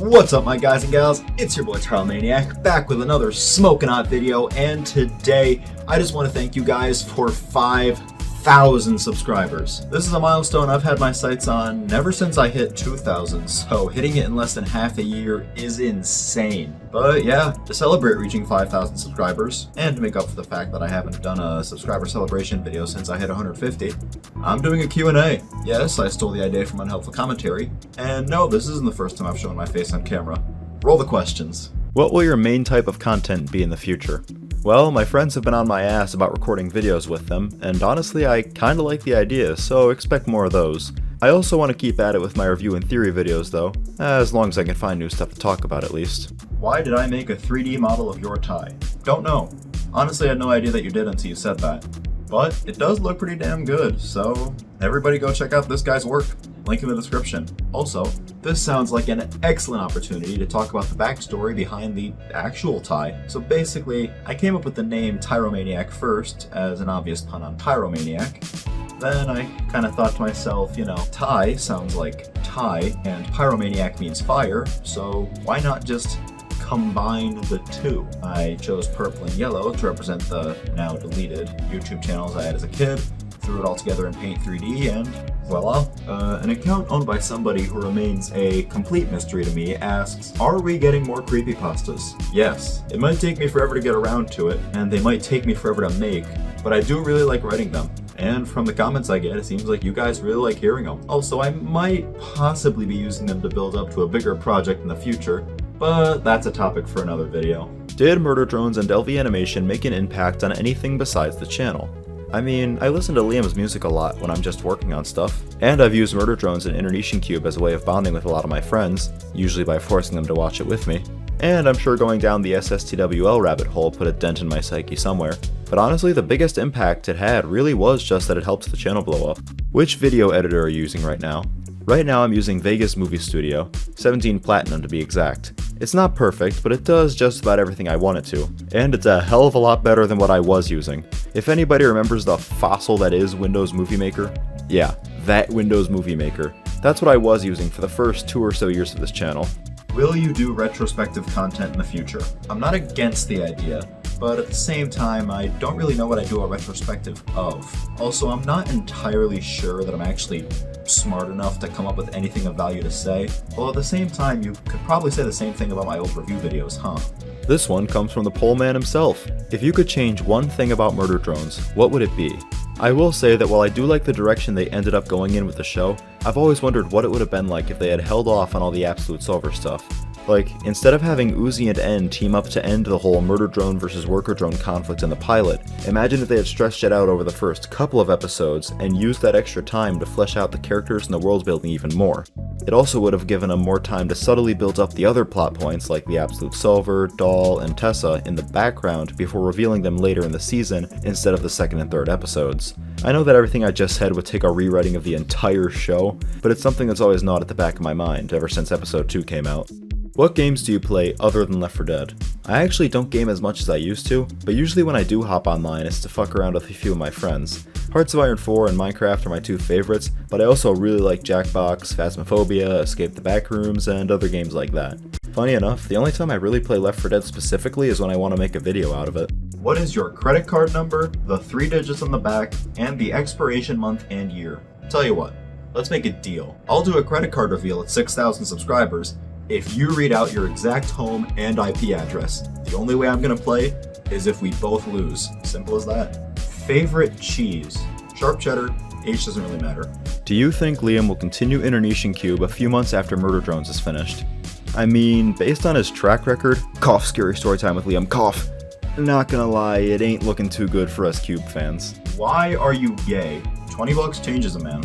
What's up my guys and gals, it's your boy Tyromaniac, back with another smoking hot video, and today I just want to thank you guys for 5,000 subscribers. This is a milestone I've had my sights on ever since I hit 2,000, so hitting it in less than half a year is insane. But yeah, to celebrate reaching 5,000 subscribers, and to make up for the fact that I haven't done a subscriber celebration video since I hit 150, I'm doing a Q&A. Yes, I stole the idea from Unhelpful Commentary, and no, this isn't the first time I've shown my face on camera. Roll the questions. What will your main type of content be in the future? Well, my friends have been on my ass about recording videos with them, and honestly I kinda like the idea, so expect more of those. I also want to keep at it with my review and theory videos though, as long as I can find new stuff to talk about at least. Why did I make a 3D model of your tie? Don't know. Honestly, I had no idea that you did until you said that. But it does look pretty damn good, so everybody go check out this guy's work. Link in the description. Also, this sounds like an excellent opportunity to talk about the backstory behind the actual tie. So basically, I came up with the name Tyromaniac first as an obvious pun on Tyromaniac. Then I kind of thought to myself, you know, tie sounds like tie, and pyromaniac means fire, so why not just combine the two? I chose purple and yellow to represent the now deleted YouTube channels I had as a kid, threw it all together in Paint 3D, and voila. An account owned by somebody who remains a complete mystery to me asks, are we getting more creepypastas? Yes. It might take me forever to get around to it, and they might take me forever to make, but I do really like writing them. And from the comments I get, it seems like you guys really like hearing them. Also, I might possibly be using them to build up to a bigger project in the future, but that's a topic for another video. Did Murder Drones and Delvy Animation make an impact on anything besides the channel? I mean, I listen to Liam's music a lot when I'm just working on stuff, and I've used Murder Drones and Internation Cube as a way of bonding with a lot of my friends, usually by forcing them to watch it with me. And I'm sure going down the SSTWL rabbit hole put a dent in my psyche somewhere. But honestly, the biggest impact it had really was just that it helped the channel blow up. Which video editor are you using right now? Right now I'm using Vegas Movie Studio, 17 Platinum to be exact. It's not perfect, but it does just about everything I want it to. And it's a hell of a lot better than what I was using. If anybody remembers the fossil that is Windows Movie Maker, yeah, that Windows Movie Maker. That's what I was using for the first 2 or so years of this channel. Will you do retrospective content in the future? I'm not against the idea, but at the same time, I don't really know what I do a retrospective of. Also, I'm not entirely sure that I'm actually smart enough to come up with anything of value to say, while at the same time, you could probably say the same thing about my old review videos, huh? This one comes from the poll man himself. If you could change one thing about Murder Drones, what would it be? I will say that while I do like the direction they ended up going in with the show, I've always wondered what it would have been like if they had held off on all the Absolute Silver stuff. Like, instead of having Uzi and N team up to end the whole murder drone versus worker drone conflict in the pilot, imagine if they had stretched it out over the first couple of episodes and used that extra time to flesh out the characters and the world building even more. It also would have given them more time to subtly build up the other plot points like the Absolute Silver, Doll, and Tessa in the background before revealing them later in the season instead of the second and third episodes. I know that everything I just said would take a rewriting of the entire show, but it's something that's always gnawed at the back of my mind ever since episode 2 came out. What games do you play other than Left 4 Dead? I actually don't game as much as I used to, but usually when I do hop online it's to fuck around with a few of my friends. Hearts of Iron 4 and Minecraft are my 2 favorites, but I also really like Jackbox, Phasmophobia, Escape the Backrooms, and other games like that. Funny enough, the only time I really play Left 4 Dead specifically is when I want to make a video out of it. What is your credit card number, the 3 digits on the back, and the expiration month and year? Tell you what, let's make a deal. I'll do a credit card reveal at 6,000 subscribers, if you read out your exact home and IP address. The only way I'm gonna play is if we both lose. Simple as that. Favorite cheese? Sharp cheddar, H doesn't really matter. Do you think Liam will continue Internation Cube a few months after Murder Drones is finished? I mean, based on his track record, cough scary story time with Liam, cough. Not gonna lie, it ain't looking too good for us Cube fans. Why are you gay? 20 bucks changes a man.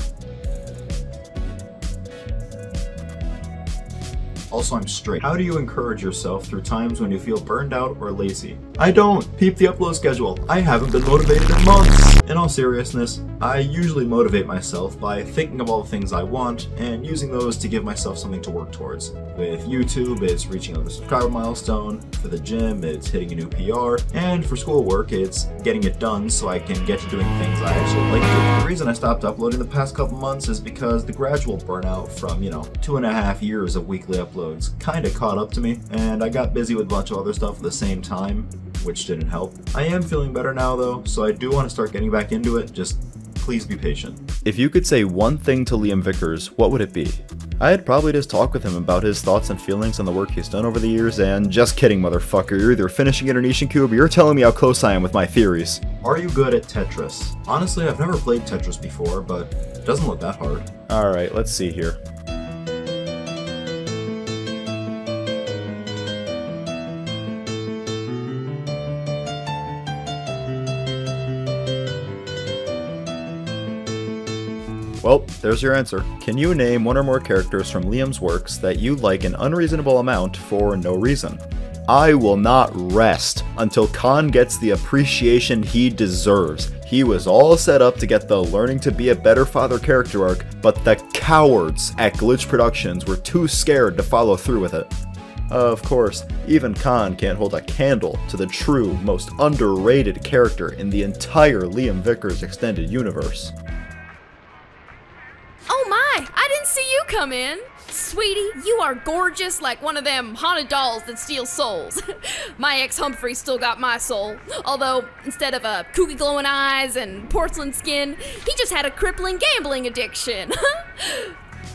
Also, I'm straight. How do you encourage yourself through times when you feel burned out or lazy? I don't. Peep the upload schedule. I haven't been motivated in months. In all seriousness, I usually motivate myself by thinking of all the things I want and using those to give myself something to work towards. With YouTube, it's reaching another subscriber milestone, for the gym, it's hitting a new PR, and for schoolwork, it's getting it done so I can get to doing things I actually like to do. The reason I stopped uploading the past couple months is because the gradual burnout from, 2.5 years of weekly uploads kinda caught up to me, and I got busy with a bunch of other stuff at the same time, which didn't help. I am feeling better now though, so I do want to start getting back into it, just please be patient. If you could say one thing to Liam Vickers, what would it be? I'd probably just talk with him about his thoughts and feelings on the work he's done over the years, and just kidding, motherfucker, you're either finishing Internation Cube or you're telling me how close I am with my theories. Are you good at Tetris? Honestly, I've never played Tetris before, but it doesn't look that hard. Alright, let's see here. Well, there's your answer. Can you name one or more characters from Liam's works that you like an unreasonable amount for no reason? I will not rest until Khan gets the appreciation he deserves. He was all set up to get the learning to be a better father character arc, but the cowards at Glitch Productions were too scared to follow through with it. Of course, even Khan can't hold a candle to the true, most underrated character in the entire Liam Vickers extended universe. Oh my, I didn't see you come in. Sweetie, you are gorgeous like one of them haunted dolls that steal souls. My ex Humphrey still got my soul, although instead of kooky glowing eyes and porcelain skin, he just had a crippling gambling addiction.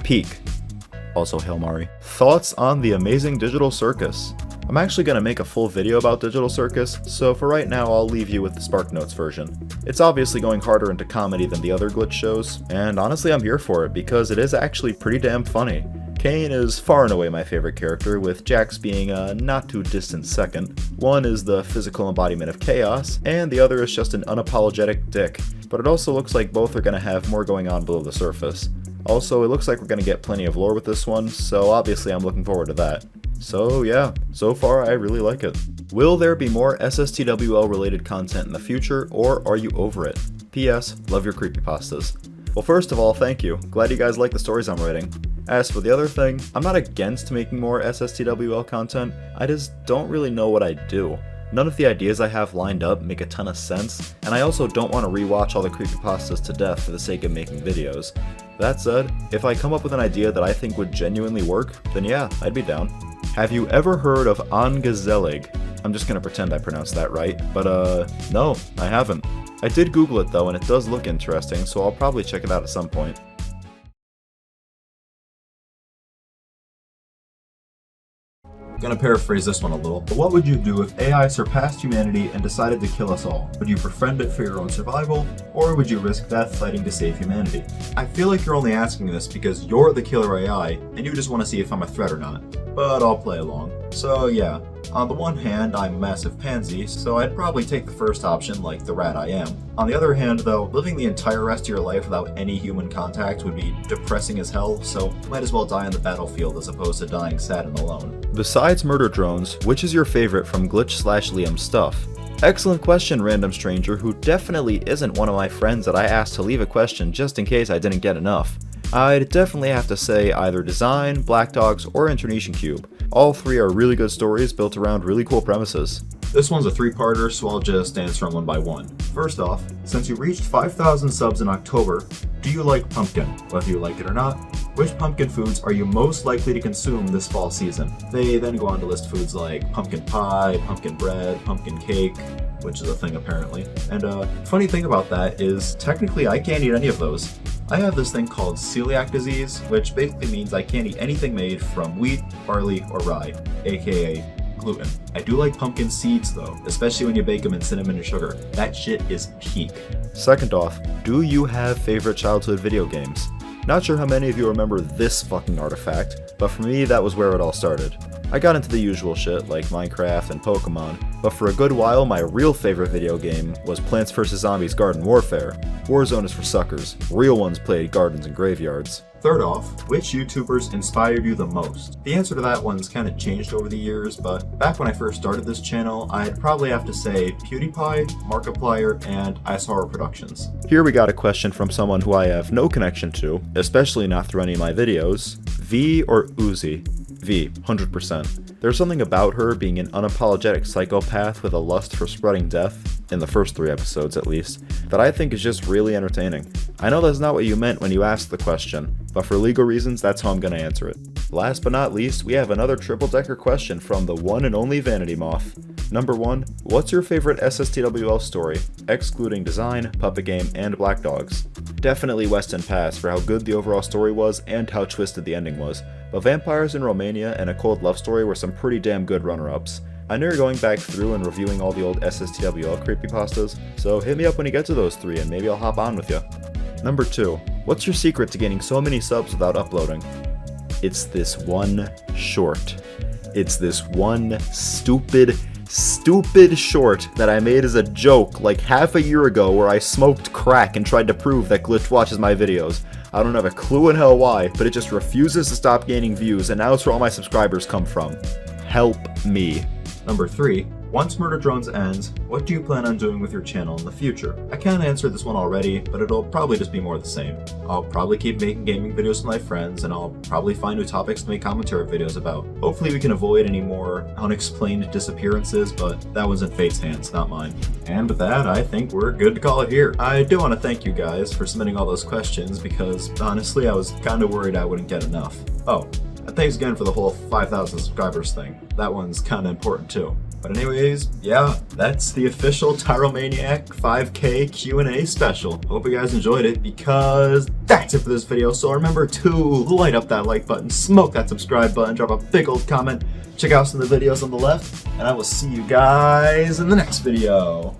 Peak. Also Hail Mari. Thoughts on the amazing Digital Circus? I'm actually going to make a full video about Digital Circus, so for right now I'll leave you with the SparkNotes version. It's obviously going harder into comedy than the other Glitch shows, and honestly I'm here for it because it is actually pretty damn funny. Kane is far and away my favorite character, with Jax being a not too distant second. One is the physical embodiment of chaos, and the other is just an unapologetic dick, but it also looks like both are going to have more going on below the surface. Also, it looks like we're going to get plenty of lore with this one, so obviously I'm looking forward to that. So yeah, so far I really like it. Will there be more SSTWL related content in the future, or are you over it? P.S. Love your creepypastas. Well, first of all, thank you. Glad you guys like the stories I'm writing. As for the other thing, I'm not against making more SSTWL content, I just don't really know what I'd do. None of the ideas I have lined up make a ton of sense, and I also don't want to rewatch all the creepypastas to death for the sake of making videos. That said, if I come up with an idea that I think would genuinely work, then yeah, I'd be down. Have you ever heard of Angazelig? I'm just gonna pretend I pronounced that right, but no, I haven't. I did Google it though, and it does look interesting, so I'll probably check it out at some point. I'm gonna paraphrase this one a little, but what would you do if AI surpassed humanity and decided to kill us all? Would you befriend it for your own survival, or would you risk death fighting to save humanity? I feel like you're only asking this because you're the killer AI, and you just want to see if I'm a threat or not. But I'll play along. So yeah, on the one hand, I'm a massive pansy, so I'd probably take the first option like the rat I am. On the other hand though, living the entire rest of your life without any human contact would be depressing as hell, so might as well die on the battlefield as opposed to dying sad and alone. Besides murder drones, which is your favorite from Glitch/Liam stuff? Excellent question, random stranger who definitely isn't one of my friends that I asked to leave a question just in case I didn't get enough. I'd definitely have to say either Design, Black Dogs, or Internation Cube. All three are really good stories built around really cool premises. This one's a three-parter, so I'll just answer them one by one. First off, since you reached 5,000 subs in October, do you like pumpkin? Whether you like it or not, which pumpkin foods are you most likely to consume this fall season? They then go on to list foods like pumpkin pie, pumpkin bread, pumpkin cake, which is a thing apparently. And funny thing about that is, technically I can't eat any of those. I have this thing called celiac disease, which basically means I can't eat anything made from wheat, barley, or rye, aka gluten. I do like pumpkin seeds though, especially when you bake them in cinnamon and sugar. That shit is peak. Second off, do you have favorite childhood video games? Not sure how many of you remember this fucking artifact, but for me that was where it all started. I got into the usual shit like Minecraft and Pokemon, but for a good while my real favorite video game was Plants vs. Zombies Garden Warfare. Warzone is for suckers. Real ones played gardens and graveyards. Third off, which YouTubers inspired you the most? The answer to that one's kind of changed over the years, but back when I first started this channel, I'd probably have to say PewDiePie, Markiplier, and iSorrow Productions. Here we got a question from someone who I have no connection to, especially not through any of my videos. V or Uzi? V, 100%. There's something about her being an unapologetic psychopath with a lust for spreading death, in the first 3 episodes at least, that I think is just really entertaining. I know that's not what you meant when you asked the question, but for legal reasons, that's how I'm gonna answer it. Last but not least, we have another triple-decker question from the one and only Vanity Moth. Number 1, what's your favorite SSTWL story, excluding design, puppet game, and Black Dogs? Definitely Western Pass for how good the overall story was and how twisted the ending was, but Vampires in Romania and A Cold Love Story were some pretty damn good runner-ups. I know you're going back through and reviewing all the old SSTWL creepypastas, so hit me up when you get to those 3 and maybe I'll hop on with you. Number 2, what's your secret to gaining so many subs without uploading? It's this one short. It's this one stupid short that I made as a joke like half a year ago where I smoked crack and tried to prove that Glitch watches my videos. I don't have a clue in hell why, but it just refuses to stop gaining views, and now it's where all my subscribers come from. Help me. Number 3, once Murder Drones ends, what do you plan on doing with your channel in the future? I can't answer this one already, but it'll probably just be more the same. I'll probably keep making gaming videos with my friends, and I'll probably find new topics to make commentary videos about. Hopefully we can avoid any more unexplained disappearances, but that was in fate's hands, not mine. And with that, I think we're good to call it here. I do want to thank you guys for submitting all those questions, because honestly I was kind of worried I wouldn't get enough. Oh, and thanks again for the whole 5,000 subscribers thing. That one's kind of important too. But anyways, yeah, that's the official Tyromaniac 5K Q&A special. Hope you guys enjoyed it, because that's it for this video. So remember to light up that like button, smoke that subscribe button, drop a big old comment, check out some of the videos on the left, and I will see you guys in the next video.